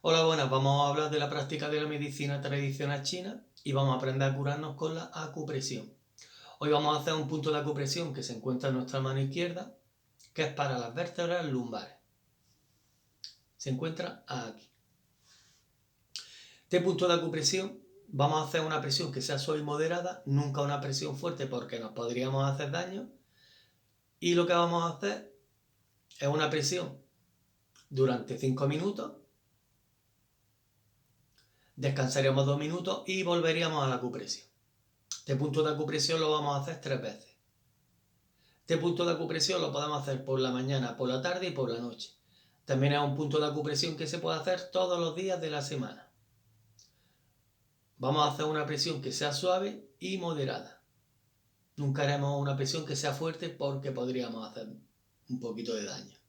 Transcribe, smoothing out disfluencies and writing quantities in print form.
Hola, buenas. Vamos a hablar de la práctica de la medicina tradicional china y vamos a aprender a curarnos con la acupresión. Hoy vamos a hacer un punto de acupresión que se encuentra en nuestra mano izquierda, que es para las vértebras lumbares. Se encuentra aquí. Este punto de acupresión vamos a hacer una presión que sea suave y moderada, nunca una presión fuerte porque nos podríamos hacer daño. Y lo que vamos a hacer es una presión durante 5 minutos. Descansaremos 2 minutos y volveríamos a la acupresión. Este punto de acupresión lo vamos a hacer 3 veces. Este punto de acupresión lo podemos hacer por la mañana, por la tarde y por la noche. También es un punto de acupresión que se puede hacer todos los días de la semana. Vamos a hacer una presión que sea suave y moderada. Nunca haremos una presión que sea fuerte porque podríamos hacer un poquito de daño.